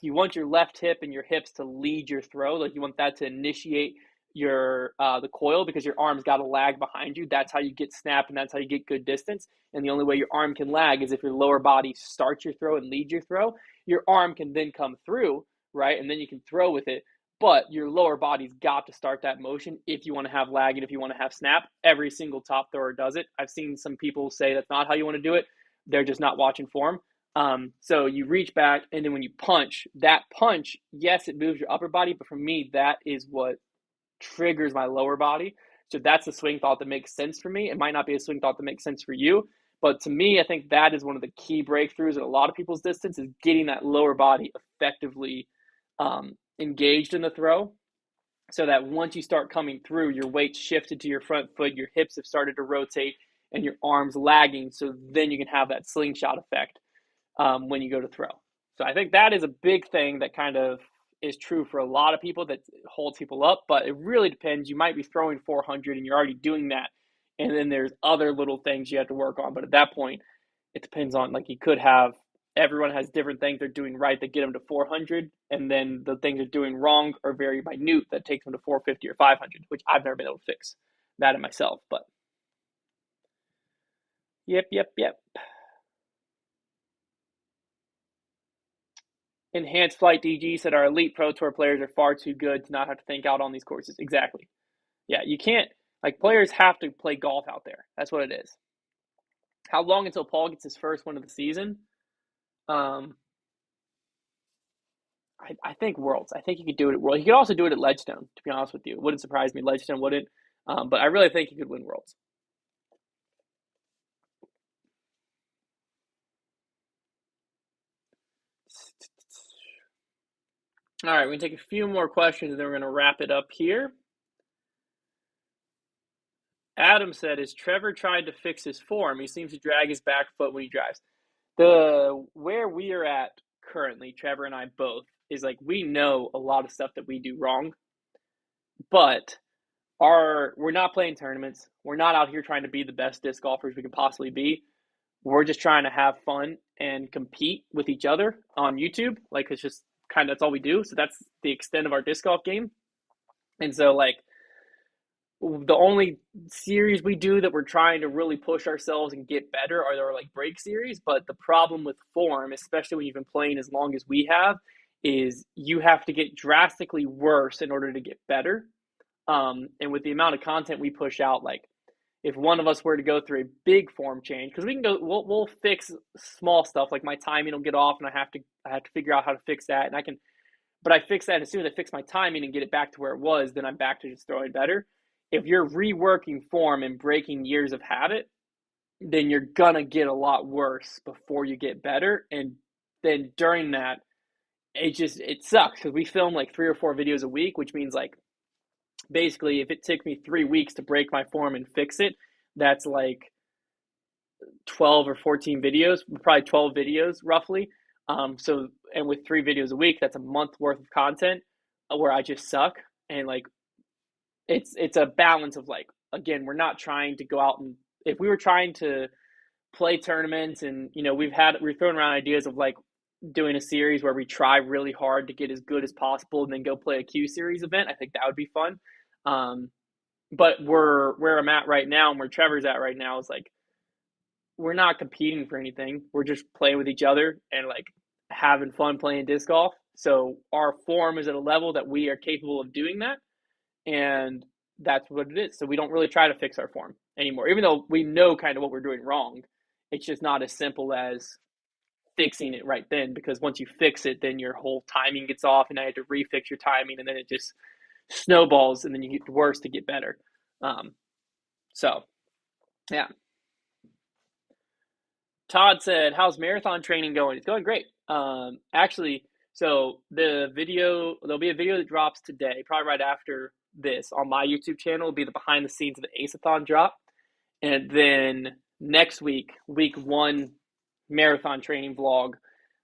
you want your left hip and your hips to lead your throw. Like you want that to initiate your the coil because your arm's got to lag behind you. That's how you get snap and that's how you get good distance. And the only way your arm can lag is if your lower body starts your throw and leads your throw. Your arm can then come through, right? And then you can throw with it. But your lower body's got to start that motion if you want to have lag and if you want to have snap. Every single top thrower does it. I've seen some people say that's not how you want to do it. They're just not watching form. So you reach back, and then when you punch, that punch, yes, it moves your upper body, but for me, that is what triggers my lower body. So that's a swing thought that makes sense for me. It might not be a swing thought that makes sense for you, but to me, I think that is one of the key breakthroughs in a lot of people's distance is getting that lower body effectively engaged in the throw, so that once you start coming through, your weight's shifted to your front foot, your hips have started to rotate, and your arms lagging, so then you can have that slingshot effect when you go to throw. So I think that is a big thing that kind of is true for a lot of people that holds people up, but it really depends. You might be throwing 400 and you're already doing that, and then there's other little things you have to work on, but at that point, it depends on, like you could have, everyone has different things they're doing right that get them to 400, and then the things they're doing wrong are very minute that takes them to 450 or 500, which I've never been able to fix that in myself, but yep. Enhanced Flight DG said our elite pro tour players are far too good to not have to think out on these courses. Exactly. Yeah, you can't, like players have to play golf out there. That's what it is. How long until Paul gets his first one of the season? I think Worlds. I think he could do it at Worlds. He could also do it at Ledgestone, to be honest with you. It wouldn't surprise me. Ledgestone wouldn't. But I really think he could win Worlds. All right, we're going to take a few more questions and then we're going to wrap it up here. Adam said, is Trevor trying to fix his form? He seems to drag his back foot when he drives. Where we are at currently, Trevor and I both, is like we know a lot of stuff that we do wrong, but we're not playing tournaments. We're not out here trying to be the best disc golfers we can possibly be. We're just trying to have fun and compete with each other on YouTube. Like it's just kind of, that's all we do. So that's the extent of our disc golf game. And so like the only series we do that we're trying to really push ourselves and get better are our like break series. But the problem with form, especially when you've been playing as long as we have, is you have to get drastically worse in order to get better. And with the amount of content we push out, like if one of us were to go through a big form change, because we'll fix small stuff like my timing will get off, and I have to figure out how to fix that, and I can, but I fix that as soon as I fix my timing and get it back to where it was, then I'm back to just throwing better. If you're reworking form and breaking years of habit, then you're gonna get a lot worse before you get better, and then during that, it sucks because we film like 3 or 4 videos a week, which means like basically if it took me 3 weeks to break my form and fix it, that's like 12 or 14 videos, probably 12 videos roughly. So, and with 3 videos a week, that's a month worth of content where I just suck. And like, it's a balance of like, again, we're not trying to go out and, if we were trying to play tournaments and, we're throwing around ideas of like doing a series where we try really hard to get as good as possible and then go play a Q series event. I think that would be fun. But where I'm at right now and where Trevor's at right now is like, we're not competing for anything. We're just playing with each other and like having fun playing disc golf. So our form is at a level that we are capable of doing that. And that's what it is. So we don't really try to fix our form anymore, even though we know kind of what we're doing wrong. It's just not as simple as fixing it right then, because once you fix it, then your whole timing gets off and I had to refix your timing, and then it just snowballs and then you get worse to get better. So yeah. Todd said, how's marathon training going? It's going great. Actually, so there'll be a video that drops today, probably right after this on my YouTube channel. It'll be the behind the scenes of the Aceathon drop. And then next week, week 1 marathon training vlog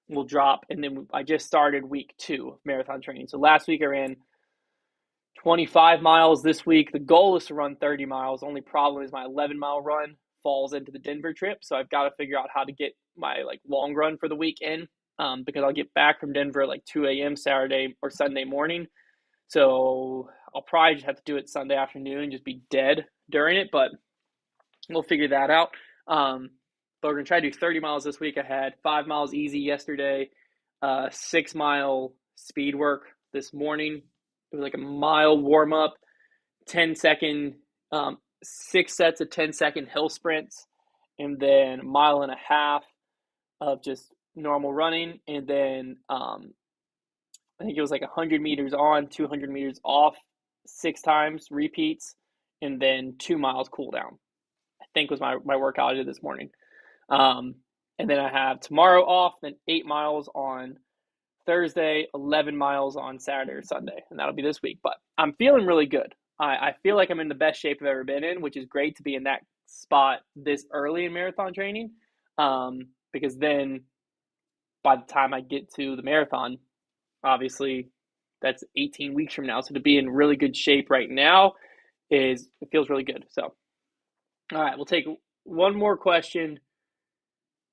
will drop. And then I just started week 2 of marathon training. So last week I ran 25 miles. This week, the goal is to run 30 miles. Only problem is my 11-mile run falls into the Denver trip. So I've got to figure out how to get my like long run for the weekend, because I'll get back from Denver at like 2 a.m. Saturday or Sunday morning. So I'll probably just have to do it Sunday afternoon, just be dead during it, but we'll figure that out. But we're going to try to do 30 miles this week. I had 5 miles easy yesterday, 6-mile speed work this morning. It was like a mile warm up, 10-second, 6 sets of 10-second hill sprints, and then 1.5 miles of just normal running. And then I think it was like 100 meters on, 200 meters off, 6 times repeats, and then 2 miles cool down, I think was my workout I did this morning. And then I have tomorrow off, then 8 miles on Thursday, 11 miles on Saturday or Sunday, and that'll be this week. But I'm feeling really good. I feel like I'm in the best shape I've ever been in, which is great to be in that spot this early in marathon training, because then by the time I get to the marathon, obviously that's 18 weeks from now. So to be in really good shape right now it feels really good. So, all right, we'll take one more question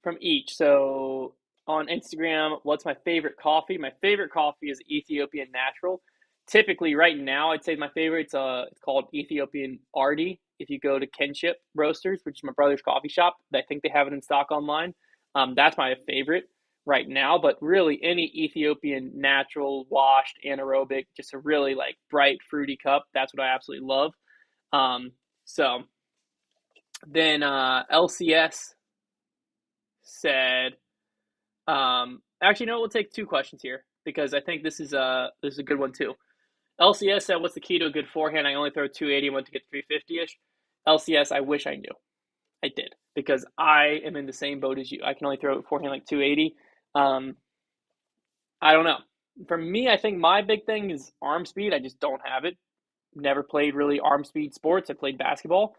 from each. So on Instagram, what's my favorite coffee? My favorite coffee is Ethiopian Natural. Typically, right now, I'd say my favorite, it's called Ethiopian Ardi. If you go to Kinship Roasters, which is my brother's coffee shop, I think they have it in stock online. That's my favorite right now. But really, any Ethiopian natural, washed, anaerobic, just a really like bright, fruity cup, that's what I absolutely love. So then LCS said, actually, no, we'll take 2 questions here because I think this is a good one too. LCS said, what's the key to a good forehand? I only throw 280 and want to get 350-ish. LCS, I wish I knew. I did, because I am in the same boat as you. I can only throw forehand like 280. I don't know. For me, I think my big thing is arm speed. I just don't have it. Never played really arm speed sports. I played basketball,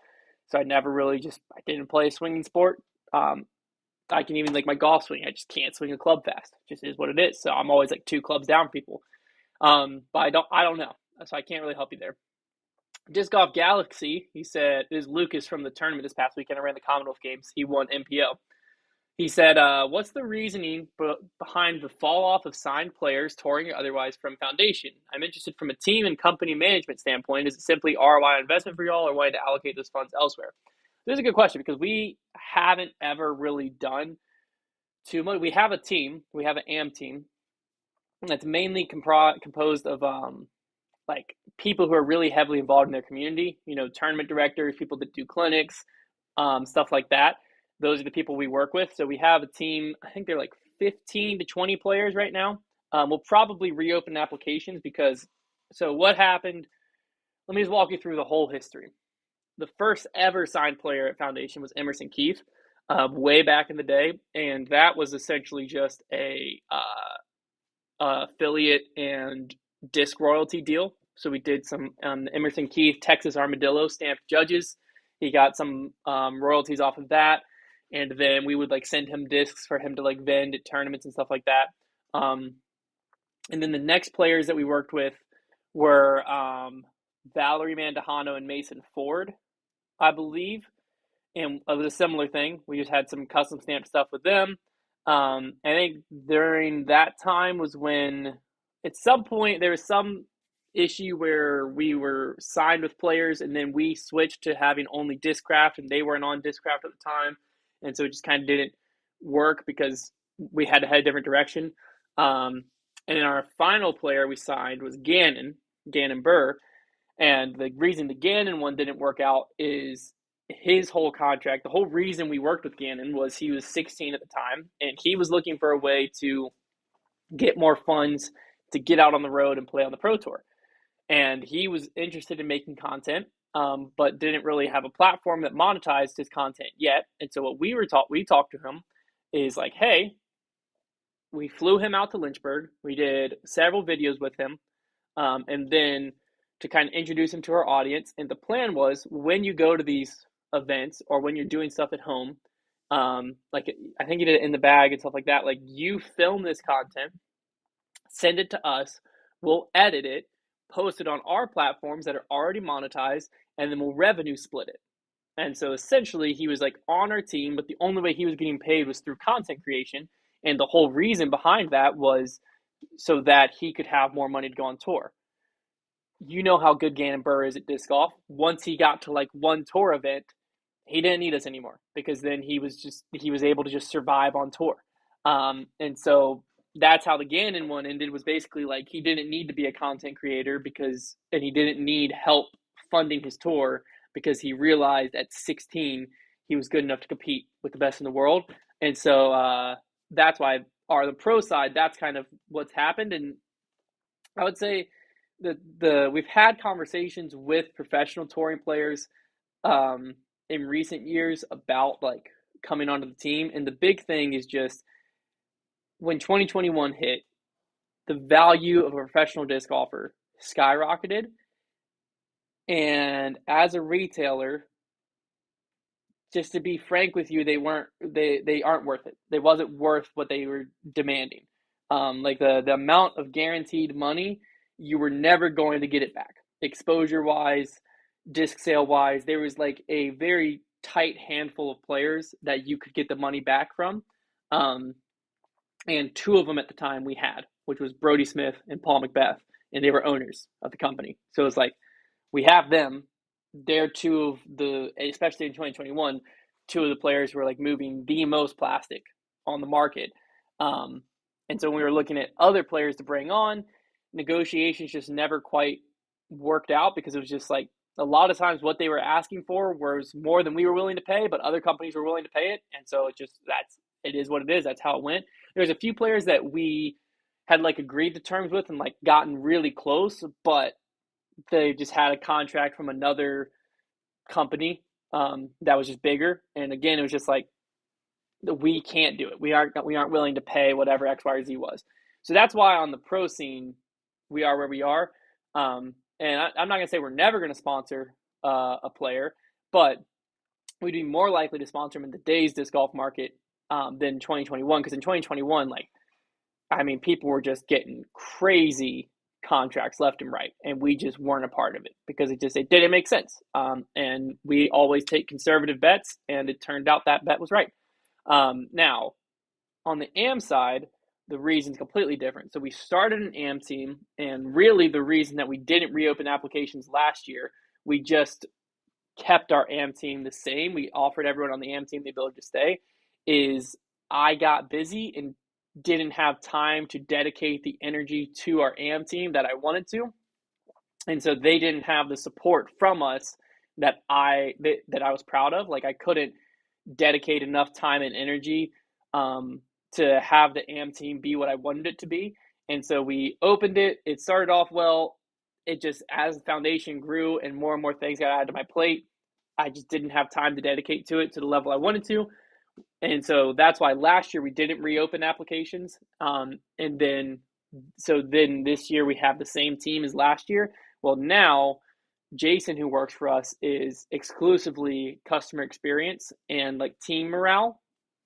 so I didn't play a swinging sport. I can even like my golf swing. I just can't swing a club fast. It just is what it is. So I'm always like 2 clubs down people. But I don't know. So I can't really help you there. Disc Golf Galaxy, he said, is Lucas from the tournament this past weekend. I ran the Commonwealth Games. He won MPO. He said, what's the reasoning behind the fall off of signed players, touring or otherwise, from Foundation? I'm interested from a team and company management standpoint. Is it simply ROI investment for y'all or wanting to allocate those funds elsewhere? This is a good question because we haven't ever really done too much. We have a team. We have an AM team that's mainly composed of like people who are really heavily involved in their community, tournament directors, people that do clinics, stuff like that. Those are the people we work with. So we have a team, I think they're like 15 to 20 players right now. We'll probably reopen applications because, so what happened? Let me just walk you through the whole history. The first ever signed player at Foundation was Emerson Keith, way back in the day. And that was essentially just a affiliate and disc royalty deal. So we did some Emerson Keith Texas Armadillo stamped judges. He got some royalties off of that, and then we would like send him discs for him to like vend at tournaments and stuff like that. And then the next players that we worked with were Valerie Mandahano and Mason Ford, I believe, and it was a similar thing. We just had some custom stamped stuff with them. I think during that time was when at some point there was some issue where we were signed with players and then we switched to having only Discraft and they weren't on Discraft at the time. And so it just kind of didn't work because we had to head a different direction. And then our final player we signed was Gannon Burr. And the reason the Gannon one didn't work out is his whole contract. The whole reason we worked with Gannon was he was 16 at the time, and he was looking for a way to get more funds to get out on the road and play on the Pro Tour. And he was interested in making content, but didn't really have a platform that monetized his content yet. And so what we talked to him is like, hey, we flew him out to Lynchburg. We did several videos with him, and then to kind of introduce him to our audience. And the plan was when you go to these events or when you're doing stuff at home, like I think you did it in the bag and stuff like that, like you film this content, send it to us, we'll edit it, post it on our platforms that are already monetized, and then we'll revenue split it. And so essentially he was like on our team, but the only way he was getting paid was through content creation. And the whole reason behind that was so that he could have more money to go on tour. You know how good Gannon Burr is at disc golf. Once he got to like one tour event, he didn't need us anymore because then he was able to just survive on tour. And so that's how the Gannon one ended, was basically like he didn't need to be a content creator and he didn't need help funding his tour because he realized at 16 he was good enough to compete with the best in the world. And so that's why the pro side, that's kind of what's happened. And I would say we've had conversations with professional touring players in recent years about like coming onto the team. And the big thing is just when 2021 hit, the value of a professional disc golfer skyrocketed. And as a retailer, just to be frank with you, they aren't worth it. They wasn't worth what they were demanding. Like the amount of guaranteed money, you were never going to get it back. Exposure wise, disc sale wise, there was like a very tight handful of players that you could get the money back from. And two of them at the time we had, which was Brody Smith and Paul Macbeth, and they were owners of the company. So it's like, we have them. They're two of the, especially in 2021, two of the players who are like moving the most plastic on the market. And so when we were looking at other players to bring on, negotiations just never quite worked out because it was just like a lot of times what they were asking for was more than we were willing to pay, but other companies were willing to pay it. And so it is what it is. That's how it went. There's a few players that we had like agreed to terms with and like gotten really close, but they just had a contract from another company that was just bigger. And again, it was just like, we can't do it. We aren't willing to pay whatever X, Y, or Z was. So that's why on the pro scene, we are where we are. And I'm not going to say we're never going to sponsor a player, but we'd be more likely to sponsor them in today's disc golf market than 2021. Because in 2021, people were just getting crazy contracts left and right, and we just weren't a part of it because it didn't make sense. And we always take conservative bets, and it turned out that bet was right. Now, on the AM side, the reason's completely different. So we started an AM team, and really the reason that we didn't reopen applications last year, we just kept our AM team the same. We offered everyone on the AM team the ability to stay, is I got busy and didn't have time to dedicate the energy to our AM team that I wanted to. And so they didn't have the support from us that I was proud of. Like I couldn't dedicate enough time and energy to have the AM team be what I wanted it to be. And so we opened it. It started off well. It just, as the foundation grew and more things got added to my plate, I just didn't have time to dedicate to it to the level I wanted to. And so that's why last year we didn't reopen applications. And then this year we have the same team as last year. Well, now Jason, who works for us, is exclusively customer experience and like team morale,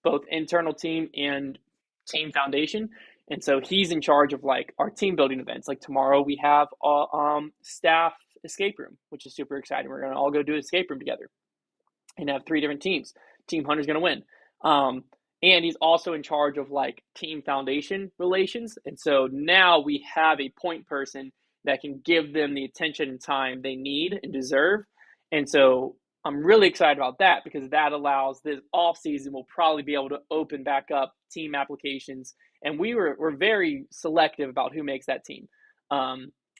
both internal team and team foundation. And so he's in charge of like our team building events. Like tomorrow we have a staff escape room, which is super exciting. We're gonna all go do an escape room together and have 3 different teams. Team Hunter's gonna win. And he's also in charge of like team foundation relations. And so now we have a point person that can give them the attention and time they need and deserve. And so I'm really excited about that because that allows this off season we'll probably be able to open back up team applications. And we're very selective about who makes that team,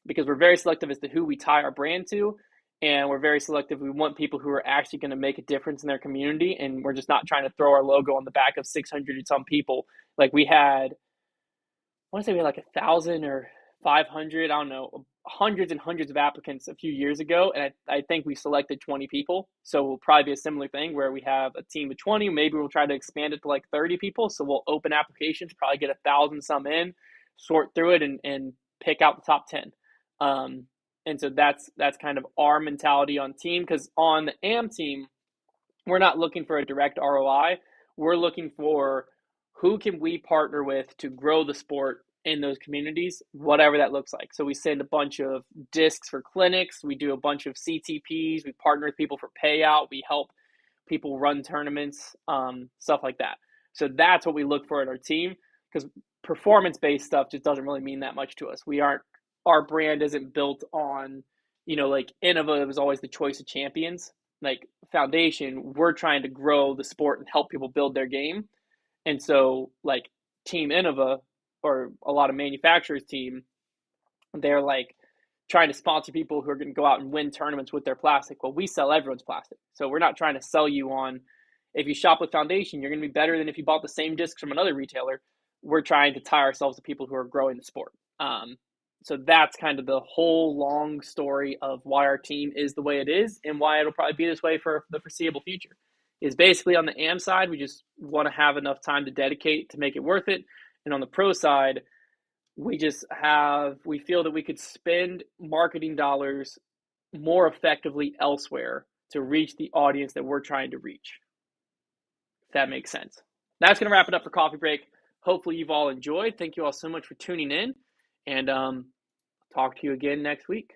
because we're very selective as to who we tie our brand to, and we're very selective. We want people who are actually going to make a difference in their community, and we're just not trying to throw our logo on the back of 600 and some people. Like we had, I want to say we had like 1,000 or 500, I don't know, hundreds and hundreds of applicants a few years ago, and I think we selected 20 people. So we'll probably be a similar thing where we have a team of 20. Maybe we'll try to expand it to like 30 people. So we'll open applications, probably get 1,000 some in, sort through it, and pick out the top 10. And so that's kind of our mentality on team, because on the AM team, we're not looking for a direct ROI. We're looking for who can we partner with to grow the sport in those communities, whatever that looks like. So we send a bunch of discs for clinics. We do a bunch of CTPs. We partner with people for payout. We help people run tournaments, stuff like that. So that's what we look for in our team, because performance-based stuff just doesn't really mean that much to us. Our brand isn't built on, like Innova was always the choice of champions. Like foundation, we're trying to grow the sport and help people build their game. And so like Team Innova, or a lot of manufacturers team, they're like trying to sponsor people who are going to go out and win tournaments with their plastic. Well, we sell everyone's plastic. So we're not trying to sell you on, if you shop with foundation, you're going to be better than if you bought the same discs from another retailer. We're trying to tie ourselves to people who are growing the sport. So that's kind of the whole long story of why our team is the way it is and why it'll probably be this way for the foreseeable future. Is basically on the AM side, we just want to have enough time to dedicate to make it worth it. And on the pro side, we feel that we could spend marketing dollars more effectively elsewhere to reach the audience that we're trying to reach. If that makes sense. That's going to wrap it up for Coffee Break. Hopefully you've all enjoyed. Thank you all so much for tuning in, and talk to you again next week.